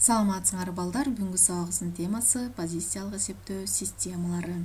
Саламатсыңар балдар, бүгүнкү сабагыбыздын темасы позициялык эсептөө системалары.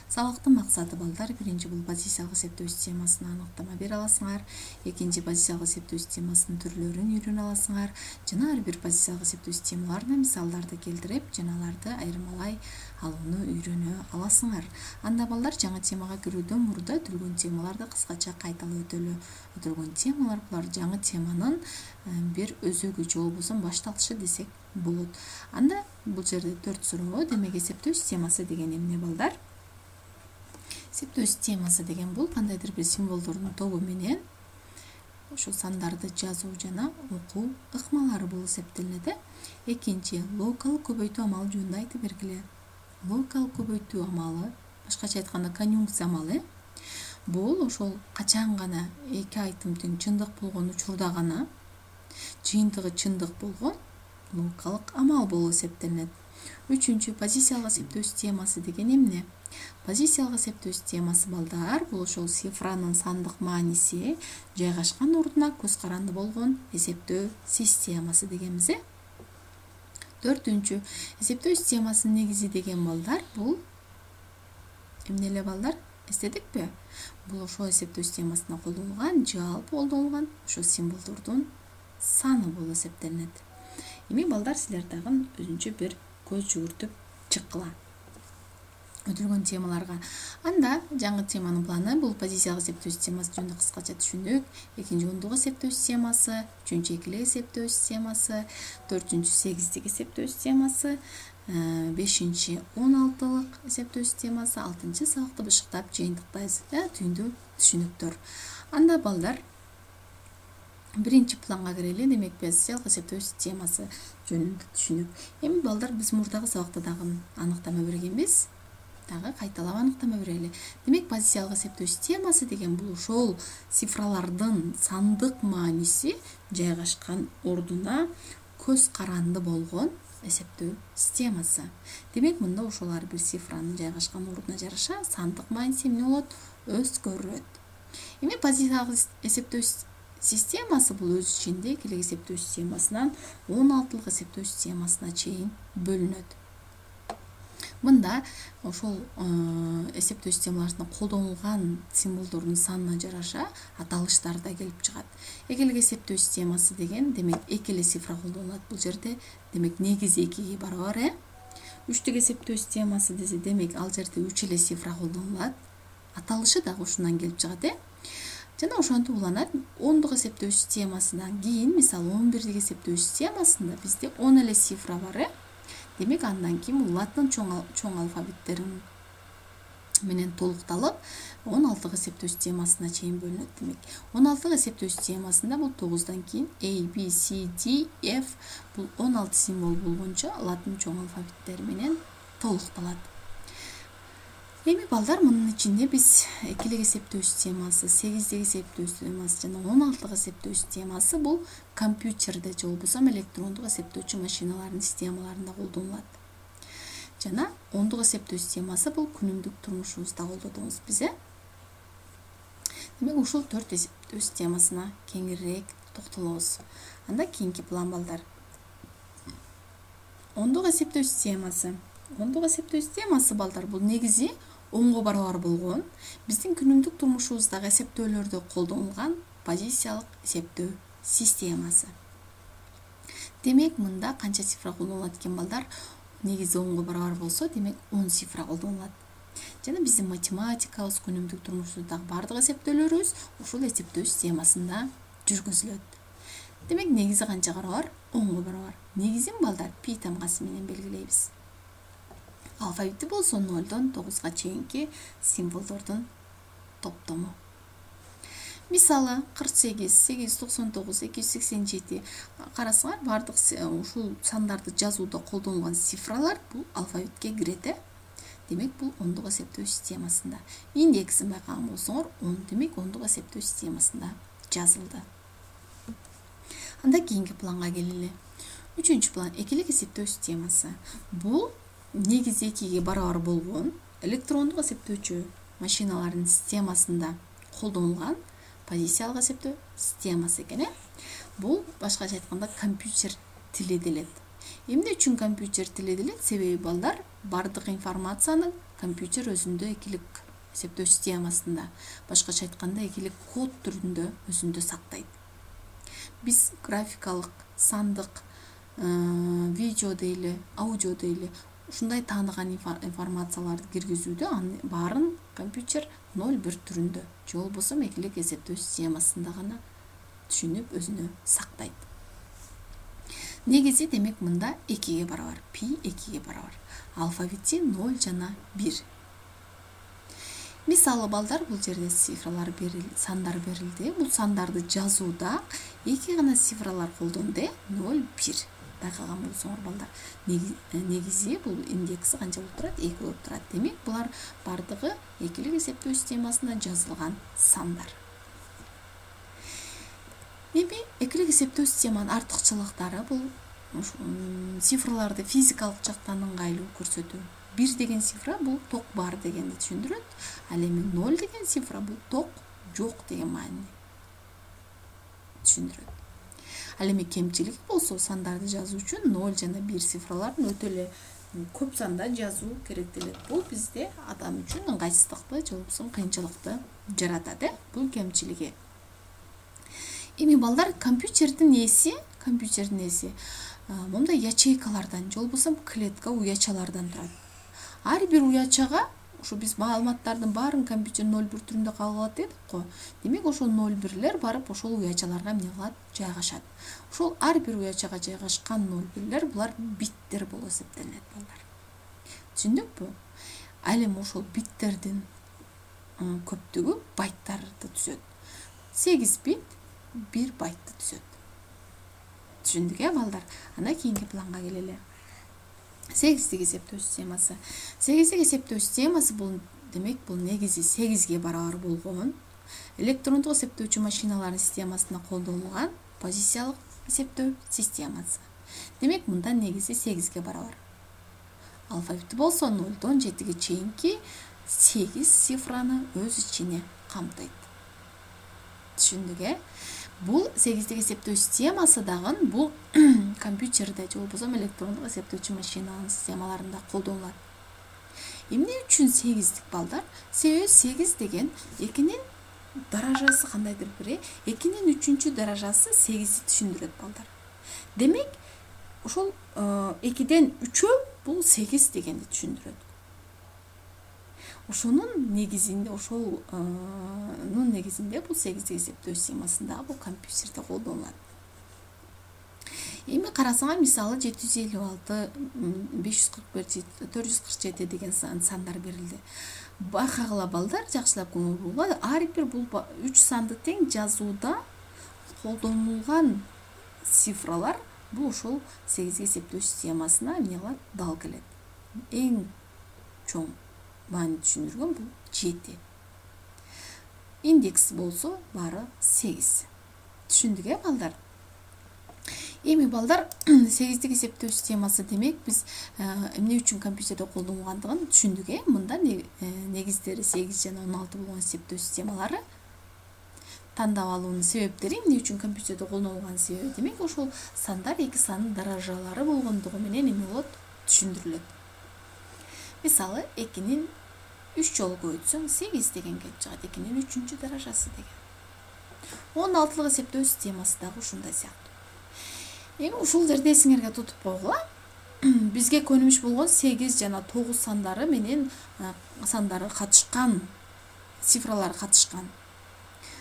Сабактын максаты балдар, биринчи бул позициялык эсептөө системасына аныктама бере аласыңар, экинчи позициялык эсептөө системасынын түрлөрүн үйрөнө аласыңар, жана ар бир позициялык эсептөө системаларына мисалдарды келтирип, жана аларды айырмалай алууну үйрөнө аласыңар. Анда балдар, жаңы темага кирүүдөн мурда өтүлгөн темаларды кыскача кайталап өтөлү. Өтүлгөн темалар булар жаңы теманын бир өзөгү же болбосо башталышы десек болот. Анда бул жерде 4 суроо, демек эсептөө системасы деген эмне балдар? Эсептөө системасы деген бул кандайдыр бир символдордун тобу менен ошо сандарды жазуу жана окуу ыкмалары болуп эсептелинет. Экинчи, логикалык көбөйтүү амалы жөнүндө айтып бергиле. Логикалык көбөйтүү амалы, башкача айтканда конъюнкция амалы, бул ошол качан гана эки айтымдын чындык болгон учурда гана жыйынтыгы чындык болгон логикалык амал болуп эсептелинет. Үчүнчү, позициялык эсептөө системасы деген эмне? Позициялык эсептөө системасы балдар, бул ошол цифранын сандык мааниси жайгашкан ордуна көз каранды болгон эсептөө системасы дегенбиз. Төртүнчү, эсептөө системасынын негизи деген балдар, бул эмне эле балдар? Эстедикпи? Бул ошол эсептөө системасына колдонулган, жалпы колдонулган ошо символдордун саны болуп эсептелинет. Эми балдар, силер дагы өзүнчө бир көз жүгүртүп чыккыла өтүлгөн темаларга. Анда жаңы теманын планы бул позициялык эсептөө системасы жөнүндө кыскача түшүндүк. Экинчи ондук эсептөө системасы, үчүнчү экилик эсептөө системасы, төртүнчү сегиздик эсептөө системасы, бешинчи 16-лык эсептөө системасы, алтынчы сабакты бышыктап жыйынтыктайбыз. Түйүндүү түшүнүктөр. Анда балдар, биринчи планга кирели, демек позициялык эсептөө системасы жөнүндө түшүнүк. Эми балдар, биз мурдагы сабакта дагы аныктама бергенбиз. Дагы кайталап аныктама берели. Демек, позициялык эсептөө системасы деген бул ошол цифралардын сандык мааниси жайгашкан ордуна көз каранды болгон эсептөө системасы. Демек, мында ошол ар бир цифранын жайгашкан ордуна жараша сандык мааниси эмне болот? Өзгөрөт. Эми позициялык эсептөө системасы бул өз ичинде экилик эсептөө системасынан 16-лык эсептөө системасына чейин бөлүнөт. Мында ошол эсептөө системаларында колдонулган символдордун санына жараша аталыштар да келип чыгат. Экилик эсептөө системасы деген, демек, эки эле цифра колдонулат бул жерде. Демек, негизи 2-ге барабар. Үчтүк эсептөө системасы десе, демек, ал жерде 3 эле цифра колдонулат. Аталышы дагы ушундан келип чыгат. Жана ошентип уланат. Ондук эсептөө системасынан кийин, мисалы 11-дик эсептөө системасында бизде 10 эле цифра бар. Демек, андан кийин латын чоң алфавиттерин менен толукталып 16-лык эсептөө системасына чейин бөлүнөт. Демек, 16-лык эсептөө системасында бул 9-дан кийин A, B, C, D, F бул 16 символ болгончо латын чоң алфавиттери менен толукталат. Эми балдар, мунун ичинде биз экилик эсептөө системасы, 8-дик эсептөө системасы жана 16-лык эсептөө системасы бул компьютерде же болбосо электрондук эсептөөчү машиналардын системаларында колдонулат. Жана 10-дук эсептөө системасы бул күнүмдүк турмушубузда колдонобуз биз. Демек, ушул 4 эсептөө системасына кеңирээк токтолобуз. Анда кийинки план балдар. 10-дук эсептөө системасы. 10-дук эсептөө системасы балдар, бул негизи 10-го барабар болгон биздин күнүмдүк турмушубуздагы эсептөөлөрдө колдонулган позициялык эсептөө системасы. Демек, мында канча цифра колдонулат экен балдар? Негизи 10-го барабар болсо, демек 10 цифра колдонулат. Жана биздин математикабыз, күнүмдүк турмушубуздагы бардык эсептөөлөрүбүз ушул эсептөө системасында жүргүзүлөт. Демек, негизи канчага барабар? 10-го барабар. Негизин балдар пи тамгасы менен белгилейбиз. Алфавити болсо 0-дон 9-га чейинки символдордун топтому. Мисалы 48, 899, 287 карасаңар, бардык ушул сандарды жазууда колдонулган цифралар бул алфавитке кирет. Демек, бул 10-дук эсептөө системасында. Индексин байкаган болсоңор, 10, демек 10-дук эсептөө системасында жазылды. Анда кийинки планга келели. Үчүнчү план, экилик эсептөө системасы. Бул негизи 2-ге барабар болгон электрондук эсептөөчү машиналардын системасында колдонулган позициялык эсептөө системасы экен. Бул башкача айтканда компьютер тили делет. Эмне үчүн компьютер тили делет? Себеби балдар бардык информацияны компьютер өзүндө экилик эсептөө системасында, башкача айтканда экилик код түрүндө өзүндө сактайт. Биз графикалык, сандык, видео дейли, аудио дейли, ушундай тааныган информацияларды киргизүүдө анын баарын компьютер 0-1 түрүндө же болбосо экилик эсептөө системасында гана түшүнүп өзүнө сактайт. Негизи демек мында 2ге барабар, пи 2ге барабар. Алфавити 0 жана 1. Мисалы балдар, бул жерде цифралар берилди, сандар берилди. Бул сандарды жазууда 2 гана цифралар колдонду, 0, 1. Байкаган болсоңор балдар, негизи бул индекси канча болуп турат? 2 болуп турат. Демек булар бардыгы экилик эсептөө системасына жазылган сандар. Эми экилик эсептөө системанын артыкчылыктары бул цифраларды физикалык жактан ыңгайлуу көрсөтүү. 1 деген цифра бул ток бар дегенди түшүндүрөт. Ал эми 0 деген цифра бул ток жок деген маанини түшүндүрөт. Ал эми кемчилик болсо сандарды жазуу үчүн 0 жана 1 цифраларын өтө эле көп санда жазуу керектелет. Бул бизде адам үчүн ыңгайсыздыкты же болбосо кыйынчылыкты жаратат. Бул кемчилиги. Эми балдар, компьютердин эси мындай ячейкалардан же болбосо клетка уячалардан турат. Ар бир уячага ушу биз маалыматтардын баарын компьютер 0-1 түрүндө кабыл алат дедик го. Демек ошол 0-1лер барып ошол уячаларга эмне кылат? Жайгашат. Ошол ар бир уячага жайгашкан 0-1лер булар биттер болуп эсептелет балдар. Түшүндүкпү? Ал эми ошол биттердин көптүгү байттарды түзөт. 8 бит 1 байтты түзөт. Түшүндүк балдар? Ана кийинки планга келели. 8-тик эсептөө системасы. 8-тик эсептөө системасы бул демек бул негизи 8ге барабар болгон электрондук эсептөөчү машиналардын системасына колдонулган позициялык эсептөө системасы. Демек мында негизи 8ге барабар. Алфавити болсо 0-дон 7ге чейинки 8 цифраны өз ичине камтыйт. Түшүндүк? Бул 8-тик эсептөө системасы дагы бул компьютерде же болбосо электрондук эсептөөчү машиналардын системаларында колдонулат. Эмне үчүн 8-тик балдар? Себеби 8 деген 2-нин даражасы кандайдыр бир, 2-нин 3-чү даражасы 8-ти түшүндүрөт балдар. Демек, ошол 2-ден 3-өө бул 8 дегенди түшүндүрөт. Ошонун негизинде бул 8-тик эсептөө системасында бул компьютерде колдонулат. Эми карасаңар, мисалы 756, 541, 447 деген сандар берилди. Байкагыла балдар, жакшылап көңүл бурула, ар бир бул 3 санды тең жазууда колдонулган цифралар бул ошол 8-тик эсептөө системасына эмне кылат? Дал келет. Эң чоң маани түшүндүргөн бул 7. Индекс болсо бары 8. Түшүндүк балдар? Эми балдар, 8-тик эсептөө системасы демек биз эмне үчүн компьютерде колдонулгандыгын түшүндүк. Мында негиздери 8 жана 16 болгон эсептөө системалары тандап алуунун себептери эмне үчүн компьютерде колдонулган себеби демек ошол сандар 2 санын даражалары болгондугу менен эме болот? Түшүндүрүлөт. Мисалы 2-нин 3 жолу көбөйтсөң 8 деген келип чыгат. 2-нин 3-чү даражасы деген. 16-лык эсептөө системасы дагы ушундай сыяктуу. Эми ушул жерде эсиңерге тутуп койгула. Бизге көнүмүш болгон 8 жана 9 сандары менен сандары катышкан, цифралары катышкан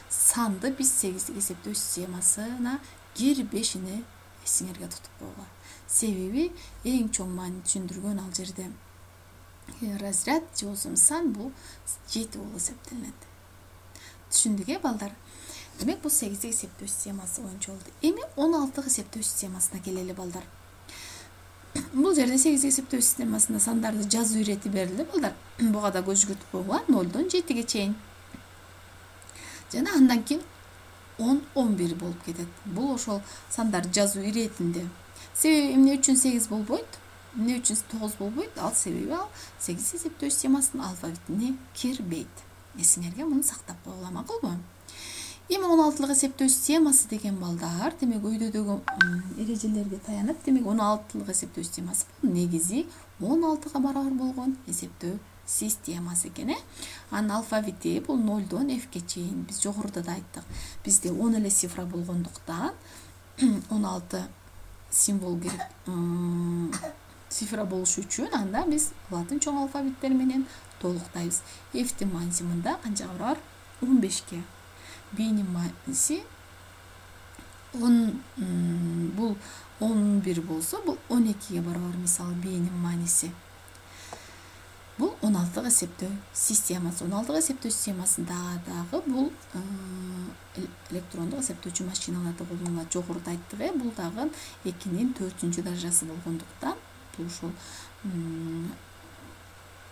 санды биз 8-тик эсептөө системасына кирбешини эсиңерге тутуп койгула. Себеби эң чоң маани түшүндүргөн ал жерде разряд же болбосо сан бул 7 болуп эсептелет. Түшүндүк балдар? Демек бул 8-тик эсептөө системасы боюнча болду. Эми 16-тык эсептөө системасына келели балдар. Бул жерде 8-тик эсептөө системасында сандарды жазуу ирети берилди балдар. Буга да көз жүгүртүп койгула, 0-дон 7-ге чейин. Жана андан кийин 10, 11 болуп кетет. Бул ошол сандар жазуу иретинде. Себеби эмне үчүн 8 болбойт? Эмне үчүн 9 болбойт? Ал себеби ал 8 эсептөө системасынын алфавитине кирбейт. Эсиңерге муну сактап койгула, макулбу? Эми 16 эсептөө системасы деген балдар, демек өйдөдөгү эрежелерге таянып, демек 16 эсептөө системасы бул негизи 16га барабар болгон эсептөө системасы экен. Анын алфавити бул 0дон F'ге чейин. Биз жогоруда да айттык. Бизде 10 эле цифра болгондуктан 16 символ керек. Цифра болуш үчүн анда биз латын чоң алфавиттери менен толуктайбыз. F'тин мааниси мында канчага барабар? 15ке. B'nin manisi 10 bul 11 bolsa bul 12'ye barabar misal B'nin manisi. Bul 16 эсептөө системасы. 16 эсептөө системасындагы бул электрондук эсептөөчү машиналарда колдонулат. Жогоруда айттык, бул дагы 2-нин 4-чү даражасы болгондуктан бул ушул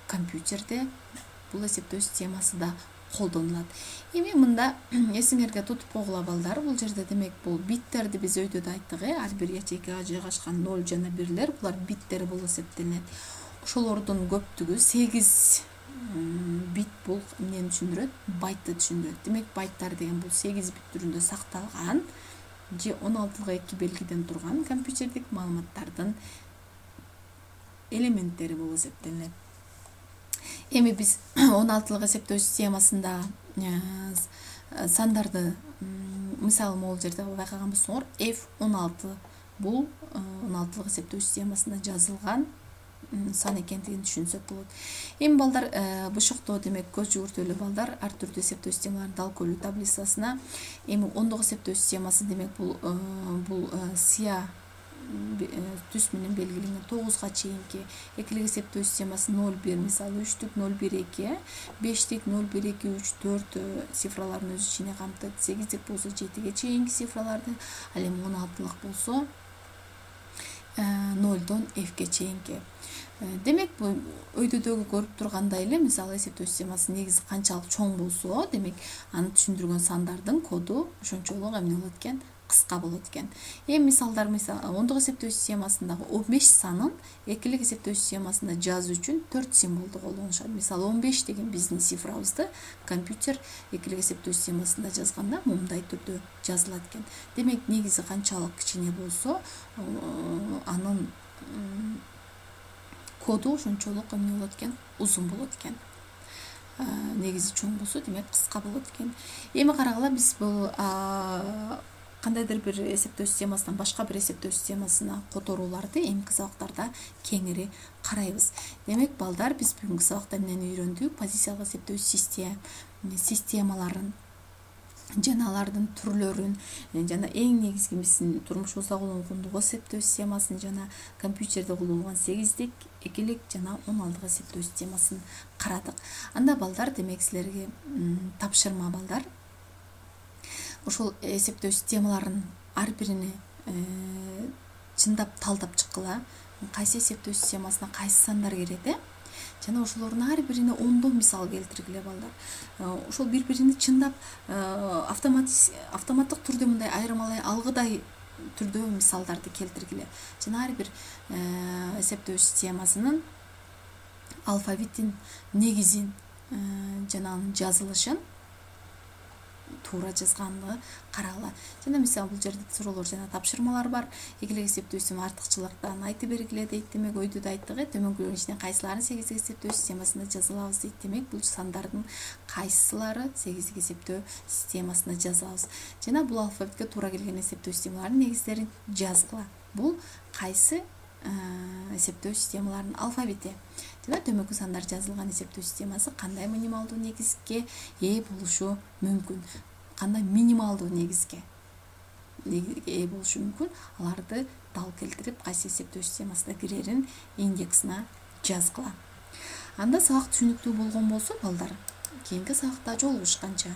компьютерде бул эсептөө системасы да колдонулат. Эми мында эсиңерге тутуп койгула балдар, бул жерде демек бул биттерди биз өйдөдө айттык, ар бир ячейкага жайгашкан 0 жана 1лер, булар биттер болуп эсептелет. Ошолордун көптүгү 8 бит бул эмнени түшүндүрөт? Байтты түшүндүрөт. Демек байттар деген бул 8 бит түрүндө сакталган же 16-2 белгиден турган компьютердик маалыматтардын элементтери болуп эсептелет. Эми биз 16 эсептөө системасында сандарды мисалы могул жерде байкаган болсоңор F16 бул 16 эсептөө системасында жазылган сан экендигин түшүнсөк болот. Эми балдар бушукто демек көз жүгүртөлүү балдар ар түрдүү эсептөө системаларын дал көйлүү таблицасына эми 10 эсептөө системасы демек бул сыя түс менен белгиленген 9га чейинки экилик эсептөө системасы 01 мисалы 3түк 012 5тик 0123 4 цифраларын өз ичине камтыйт. 8тик болсо 7ге чейинки цифраларды, ал эми 16лык болсо 0дон F'ге чейинки. Демек бул өйдөдөгү көрүп тургандай эле мисалы эсептөө системасы негизи канчалык чоң болсо, демек аны түшүндүргөн сандардын коду ошончолук эмне болот экен? Кыска болот экен. Эми мисалдар, мисалы 10 эсептөө системасындагы 15 санын экилик эсептөө системасында жазуу үчүн 4 символду колдонушат. Мисалы 15 деген биздин цифрабызды компьютер экилик эсептөө системасында жазганда мындай түрдө жазылат экен. Демек негизи канчалык кичине болсо, анын коду ошончолук эмне болот экен? Узун болот экен. Негизи чоң болсо, демек кыска болот экен. Эми карагыла, биз бул кандайдыр бир эсептөө системасынан башка бир эсептөө системасына которууларды эмки сабактарда кеңири карайбыз. Демек балдар, биз бүгүнкү сабакта эмнени үйрөндүк? Позициялык эсептөө системаларын жана алардын түрлөрүн, жана эң негизги биздин турмушубузда колдонулган эсептөө системасын жана компьютерде колдонулган 8тик, 2лик жана 16 эсептөө системасын карадык. Анда балдар, демек силерге тапшырма балдар. Ошол эсептөө системаларын ар бирини чындап талдап чыккыла. Кайсы эсептөө системасына кайсы сандар кирет, жана ошолордун ар бирине ондон мисал келтиргиле балдар. Ошол бири-бирини чындап автоматтык түрдө мындай айырмалай алгыдай түрдө мисалдарды келтиргиле. Жана ар бир эсептөө системасынын алфавитин негизин жана анын жазылышын туура жазганды карагыла. Жана мисалы бул жерде суроолор жана тапшырмалар бар. Экилик эсептөө система артыкчылыктарын айтып бергиле дейт. Демек өйдөдө айттык, төмөнкү ичинен кайсыларын 8 эсептөө системасында жазылабыз дейт. Демек бул сандардын кайсылары 8 эсептөө системасында жазабыз. Жана бул алфавитке туура келген эсептөө системаларынын негиздерин жазгыла. Бул кайсы эсептөө системаларынын алфавити. Жана төмөнкү сандар жазылган эсептөө системасы кандай минималдуу негизге ээ болушу мүмкүн? Кандай минималдуу негизге ээ болушу мүмкүн? Аларды дал келтирип, кайсы эсептөө системасына кирерин индексине жазгыла. Анда сабак түшүнүктүү болгон болсо балдар, кийинки сабакта жолугушканча